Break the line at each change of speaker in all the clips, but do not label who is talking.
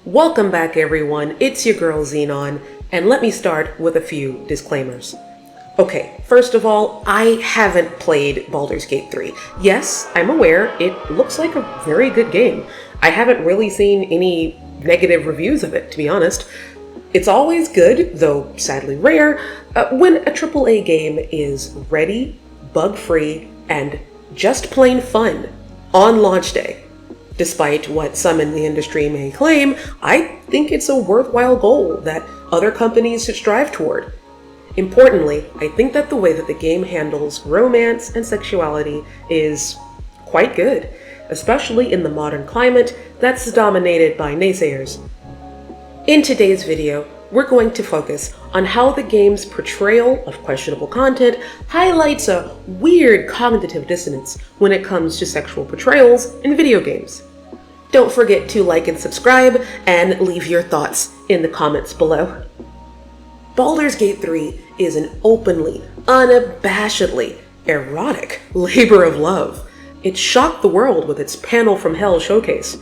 Welcome back everyone, it's your girl Xenon, and let me start with a few disclaimers. Okay, first of all, I haven't played Baldur's Gate 3. Yes, I'm aware, it looks like a very good game. I haven't really seen any negative reviews of it, to be honest. It's always good, though sadly rare, when a AAA game is ready, bug-free, and just plain fun on launch day. Despite what some in the industry may claim, I think it's a worthwhile goal that other companies should strive toward. Importantly, I think that the way that the game handles romance and sexuality is quite good, especially in the modern climate that's dominated by naysayers. In today's video, we're going to focus on how the game's portrayal of questionable content highlights a weird cognitive dissonance when it comes to sexual portrayals in video games. Don't forget to like and subscribe, and leave your thoughts in the comments below. Baldur's Gate 3 is an openly, unabashedly erotic labor of love. It shocked the world with its Panel from Hell showcase.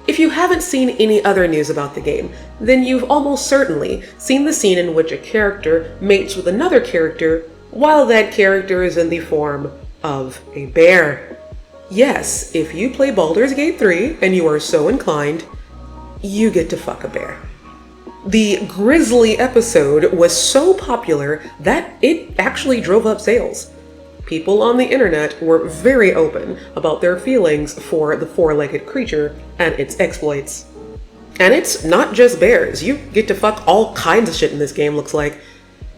If you haven't seen any other news about the game, then you've almost certainly seen the scene in which a character mates with another character while that character is in the form of a bear. Yes, if you play Baldur's Gate 3 and you are so inclined, you get to fuck a bear. The Grizzly episode was so popular that it actually drove up sales. People on the internet were very open about their feelings for the four-legged creature and its exploits. And it's not just bears. You get to fuck all kinds of shit in this game, looks like.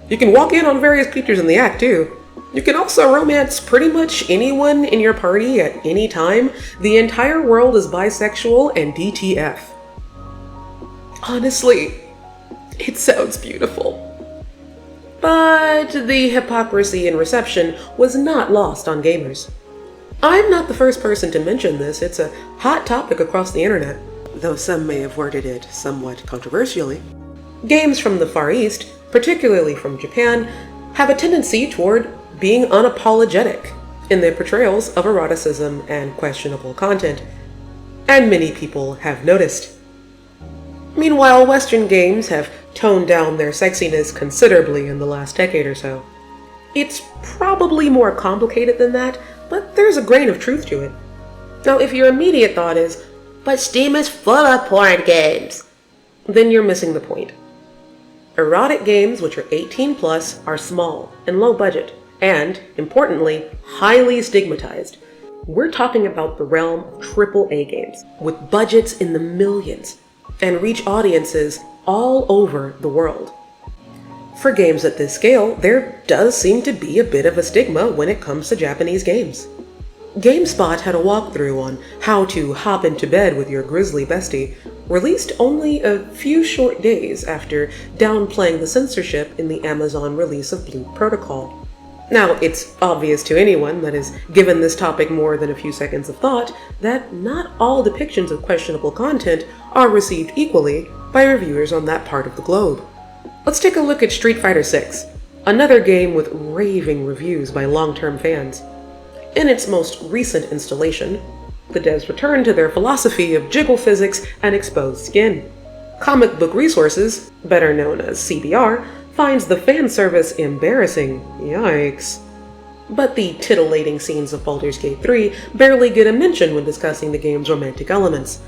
You can walk in on various creatures in the act, too. You can also romance pretty much anyone in your party at any time. The entire world is bisexual and DTF. Honestly, it sounds beautiful. But the hypocrisy in reception was not lost on gamers. I'm not the first person to mention this, it's a hot topic across the internet, though some may have worded it somewhat controversially. Games from the Far East, particularly from Japan, have a tendency toward being unapologetic in their portrayals of eroticism and questionable content, and many people have noticed. Meanwhile, Western games have toned down their sexiness considerably in the last decade or so. It's probably more complicated than that, but there's a grain of truth to it. Now, if your immediate thought is, but Steam is full of porn games, then you're missing the point. Erotic games which are 18 plus are small and low budget, and, importantly, highly stigmatized. We're talking about the realm of AAA games, with budgets in the millions, and reach audiences all over the world. For games at this scale, there does seem to be a bit of a stigma when it comes to Japanese games. GameSpot had a walkthrough on how to hop into bed with your grizzly bestie, released only a few short days after downplaying the censorship in the Amazon release of Blue Protocol. Now, it's obvious to anyone that has given this topic more than a few seconds of thought that not all depictions of questionable content are received equally by reviewers on that part of the globe. Let's take a look at Street Fighter VI, another game with raving reviews by long-term fans. In its most recent installation, the devs returned to their philosophy of jiggle physics and exposed skin. Comic Book Resources, better known as CBR, finds the fan service embarrassing. Yikes. But the titillating scenes of Baldur's Gate 3 barely get a mention when discussing the game's romantic elements.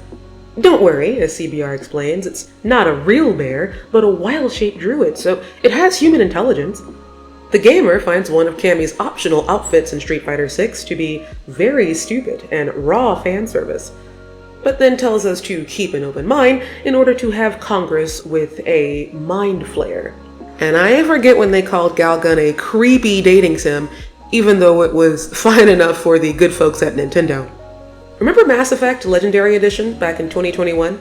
Don't worry, as CBR explains, it's not a real bear, but a wild-shaped druid, so it has human intelligence. The gamer finds one of Cammy's optional outfits in Street Fighter VI to be very stupid and raw fan service, but then tells us to keep an open mind in order to have Congress with a mind flare. And I forget when they called Galgun a creepy dating sim, even though it was fine enough for the good folks at Nintendo. Remember Mass Effect Legendary Edition back in 2021?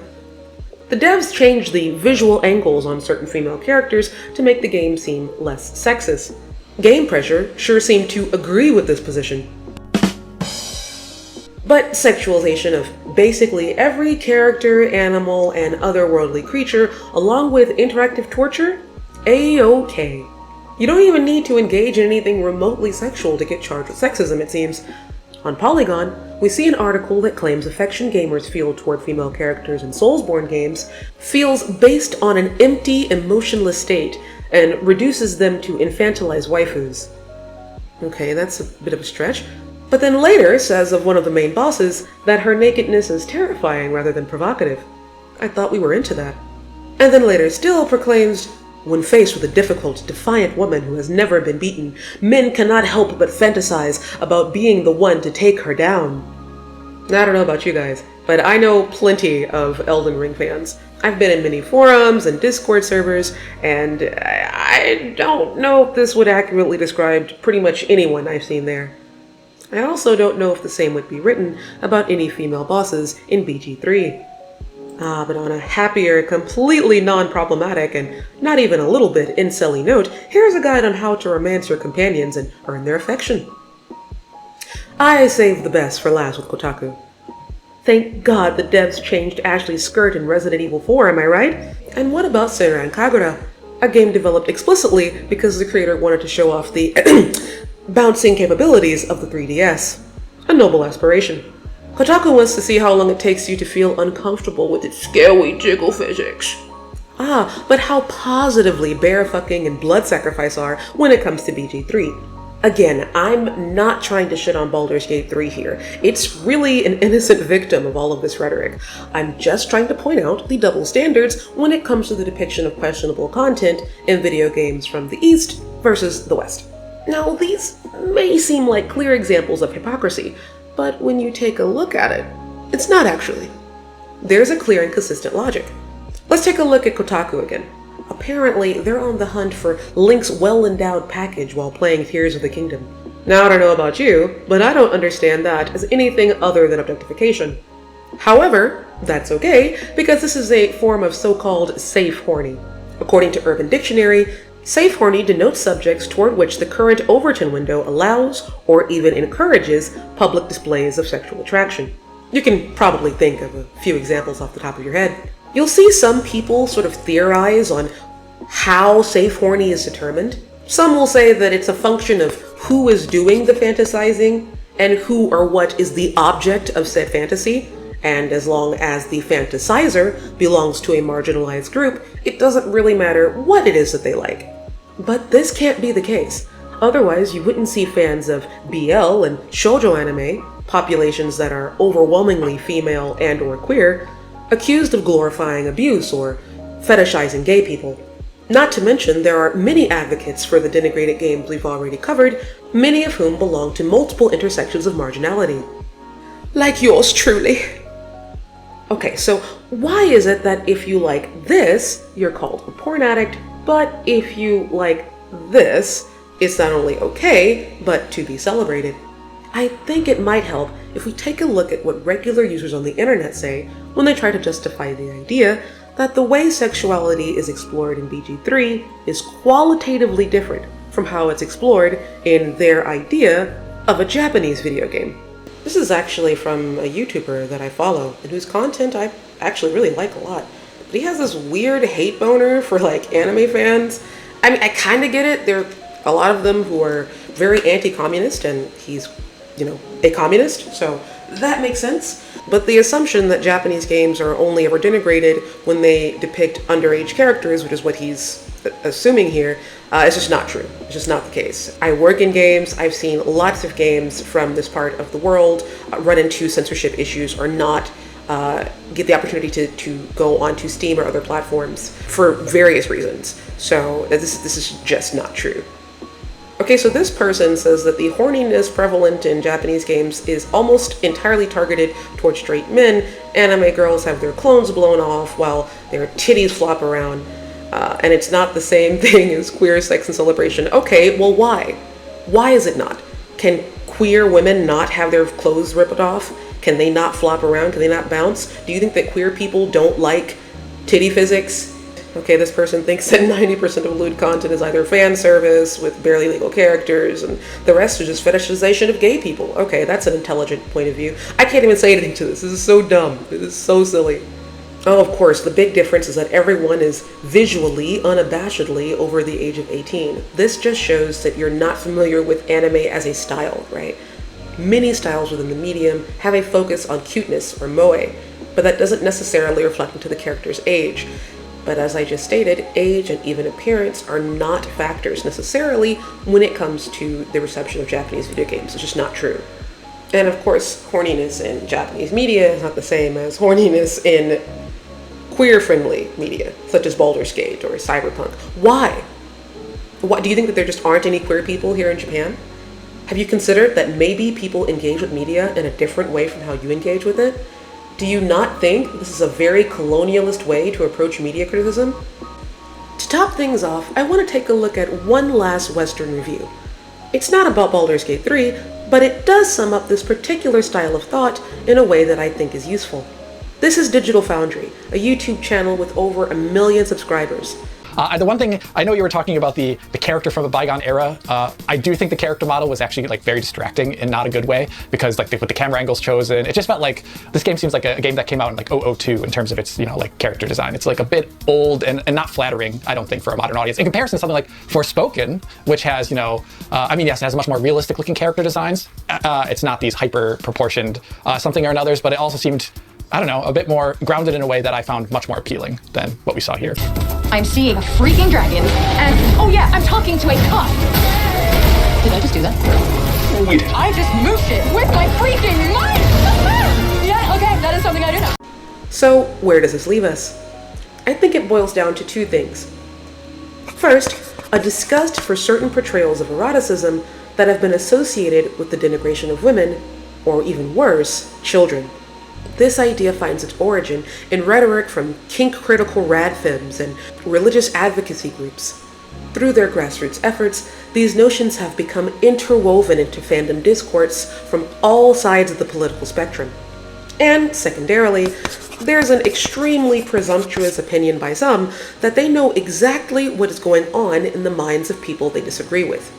The devs changed the visual angles on certain female characters to make the game seem less sexist. Game Pressure sure seemed to agree with this position. But sexualization of basically every character, animal, and otherworldly creature, along with interactive torture? A-okay. You don't even need to engage in anything remotely sexual to get charged with sexism, it seems. On Polygon, we see an article that claims affection gamers feel toward female characters in Soulsborne games feels based on an empty, emotionless state and reduces them to infantilized waifus. Okay, that's a bit of a stretch. But then later says of one of the main bosses that her nakedness is terrifying rather than provocative. I thought we were into that. And then later still proclaims, when faced with a difficult, defiant woman who has never been beaten, men cannot help but fantasize about being the one to take her down. I don't know about you guys, but I know plenty of Elden Ring fans. I've been in many forums and Discord servers, and I don't know if this would accurately describe pretty much anyone I've seen there. I also don't know if the same would be written about any female bosses in BG3. But on a happier, completely non-problematic, and not even a little bit incel-y note, here's a guide on how to romance your companions and earn their affection. I saved the best for last with Kotaku. Thank God the devs changed Ashley's skirt in Resident Evil 4, am I right? And what about Senran Kagura, a game developed explicitly because the creator wanted to show off the bouncing capabilities of the 3DS. A noble aspiration. Kotaku wants to see how long it takes you to feel uncomfortable with its scary jiggle physics. But how positively bear fucking and blood sacrifice are when it comes to BG3. Again, I'm not trying to shit on Baldur's Gate 3 here. It's really an innocent victim of all of this rhetoric. I'm just trying to point out the double standards when it comes to the depiction of questionable content in video games from the East versus the West. Now, these may seem like clear examples of hypocrisy, but when you take a look at it, it's not actually. There's a clear and consistent logic. Let's take a look at Kotaku again. Apparently, they're on the hunt for Link's well-endowed package while playing Tears of the Kingdom. Now, I don't know about you, but I don't understand that as anything other than objectification. However, that's okay, because this is a form of so-called safe horny. According to Urban Dictionary, safe horny denotes subjects toward which the current Overton window allows or even encourages public displays of sexual attraction. You can probably think of a few examples off the top of your head. You'll see some people sort of theorize on how safe horny is determined. Some will say that it's a function of who is doing the fantasizing and who or what is the object of said fantasy. And as long as the fantasizer belongs to a marginalized group, it doesn't really matter what it is that they like. But this can't be the case. Otherwise, you wouldn't see fans of BL and shoujo anime, populations that are overwhelmingly female and or queer, accused of glorifying abuse or fetishizing gay people. Not to mention, there are many advocates for the denigrated games we've already covered, many of whom belong to multiple intersections of marginality. Like yours truly. Okay, so why is it that if you like this, you're called a porn addict, but if you like this, it's not only okay, but to be celebrated? I think it might help if we take a look at what regular users on the internet say when they try to justify the idea that the way sexuality is explored in BG3 is qualitatively different from how it's explored in their idea of a Japanese video game. This is actually from a YouTuber that I follow and whose content I actually really like a lot. But he has this weird hate boner for like anime fans. I mean, I kind of get it. There are a lot of them who are very anti-communist, and he's, you know, a communist, so that makes sense. But the assumption that Japanese games are only ever denigrated when they depict underage characters, which is what he's assuming here, is just not true. It's just not the case. I work in games. I've seen lots of games from this part of the world run into censorship issues or not get the opportunity to go onto Steam or other platforms for various reasons. So this is just not true. Okay, so this person says that the horniness prevalent in Japanese games is almost entirely targeted towards straight men. Anime girls have their clones blown off while their titties flop around. And it's not the same thing as queer sex and celebration. Okay, well why? Why is it not? Can queer women not have their clothes ripped off? Can they not flop around? Can they not bounce? Do you think that queer people don't like titty physics? Okay, this person thinks that 90% of lewd content is either fan service with barely legal characters, and the rest is just fetishization of gay people. Okay, that's an intelligent point of view. I can't even say anything to this. This is so dumb. This is so silly. Oh, of course, the big difference is that everyone is visually, unabashedly over the age of 18. This just shows that you're not familiar with anime as a style, right? Many styles within the medium have a focus on cuteness or moe, but that doesn't necessarily reflect into the character's age. But as I just stated, age and even appearance are not factors necessarily when it comes to the reception of Japanese video games. It's just not true. And of course, horniness in Japanese media is not the same as horniness in queer-friendly media, such as Baldur's Gate or Cyberpunk. Why? Do you think that there just aren't any queer people here in Japan? Have you considered that maybe people engage with media in a different way from how you engage with it? Do you not think this is a very colonialist way to approach media criticism? To top things off, I want to take a look at one last Western review. It's not about Baldur's Gate 3, but it does sum up this particular style of thought in a way that I think is useful. This is Digital Foundry, a YouTube channel with over 1 million subscribers.
The one thing, I know you were talking about the character from a bygone era. I do think the character model was actually like very distracting in not a good way, because like with the camera angles chosen, it just felt like this game seems like a game that came out in like 2002 in terms of its, like character design. It's like a bit old and not flattering, I don't think, for a modern audience. In comparison to something like Forspoken, which has, I mean, yes, it has much more realistic looking character designs. It's not these hyper proportioned something or another's, but it also seemed, I don't know, a bit more grounded in a way that I found much more appealing than what we saw here.
I'm seeing a freaking dragon, and oh yeah, I'm talking to a cop. Did I just do that?
We did.
I just moved it with my freaking mind! Yeah, okay, that is something I do now.
So, where does this leave us? I think it boils down to two things. First, a disgust for certain portrayals of eroticism that have been associated with the denigration of women, or even worse, children. This idea finds its origin in rhetoric from kink-critical rad femmes and religious advocacy groups. Through their grassroots efforts, these notions have become interwoven into fandom discourse from all sides of the political spectrum. And secondarily, there's an extremely presumptuous opinion by some that they know exactly what is going on in the minds of people they disagree with.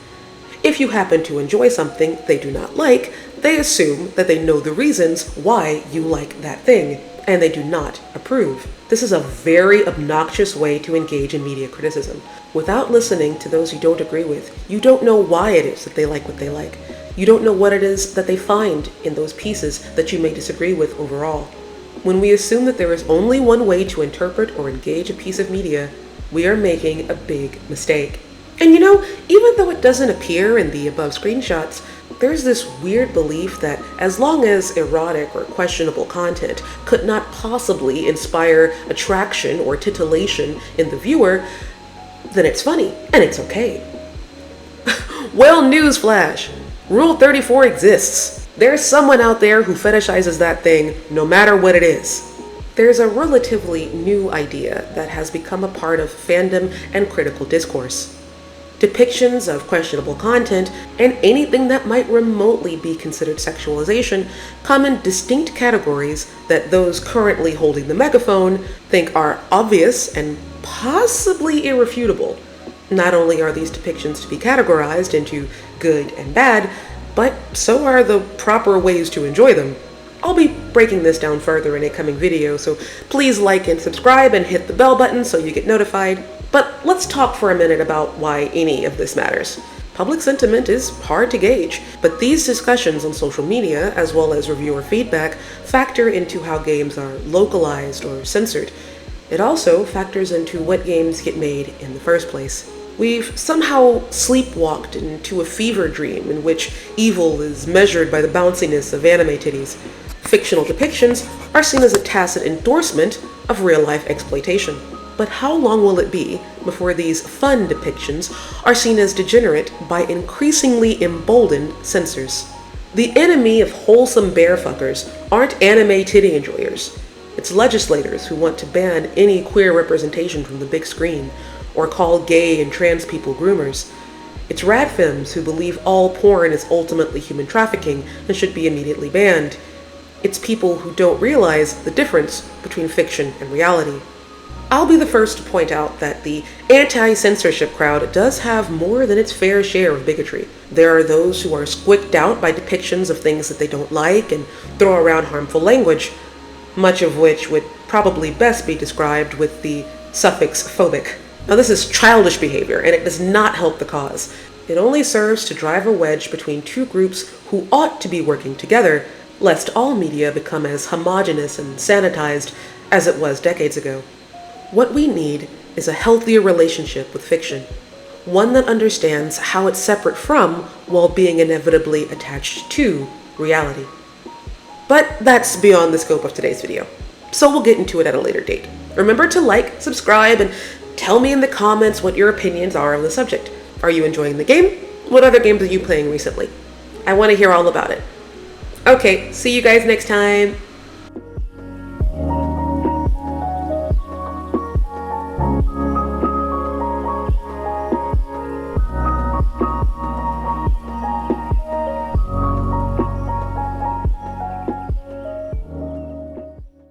If you happen to enjoy something they do not like, they assume that they know the reasons why you like that thing, and they do not approve. This is a very obnoxious way to engage in media criticism. Without listening to those you don't agree with, you don't know why it is that they like what they like. You don't know what it is that they find in those pieces that you may disagree with overall. When we assume that there is only one way to interpret or engage a piece of media, we are making a big mistake. And even though it doesn't appear in the above screenshots, there's this weird belief that as long as erotic or questionable content could not possibly inspire attraction or titillation in the viewer, then it's funny and it's okay. Well, newsflash, Rule 34 exists. There's someone out there who fetishizes that thing no matter what it is. There's a relatively new idea that has become a part of fandom and critical discourse. Depictions of questionable content and anything that might remotely be considered sexualization come in distinct categories that those currently holding the megaphone think are obvious and possibly irrefutable. Not only are these depictions to be categorized into good and bad, but so are the proper ways to enjoy them. I'll be breaking this down further in a coming video, so please like and subscribe and hit the bell button so you get notified. But let's talk for a minute about why any of this matters. Public sentiment is hard to gauge, but these discussions on social media, as well as reviewer feedback, factor into how games are localized or censored. It also factors into what games get made in the first place. We've somehow sleepwalked into a fever dream in which evil is measured by the bounciness of anime titties. Fictional depictions are seen as a tacit endorsement of real-life exploitation. But how long will it be before these fun depictions are seen as degenerate by increasingly emboldened censors? The enemy of wholesome bearfuckers aren't anime titty enjoyers. It's legislators who want to ban any queer representation from the big screen, or call gay and trans people groomers. It's rad femmes who believe all porn is ultimately human trafficking and should be immediately banned. It's people who don't realize the difference between fiction and reality. I'll be the first to point out that the anti-censorship crowd does have more than its fair share of bigotry. There are those who are squicked out by depictions of things that they don't like and throw around harmful language, much of which would probably best be described with the suffix phobic. Now this is childish behavior and it does not help the cause. It only serves to drive a wedge between two groups who ought to be working together, lest all media become as homogeneous and sanitized as it was decades ago. What we need is a healthier relationship with fiction, one that understands how it's separate from, while being inevitably attached to, reality. But that's beyond the scope of today's video, so we'll get into it at a later date. Remember to like, subscribe, and tell me in the comments what your opinions are on the subject. Are you enjoying the game? What other games are you playing recently? I want to hear all about it. Okay, see you guys next time.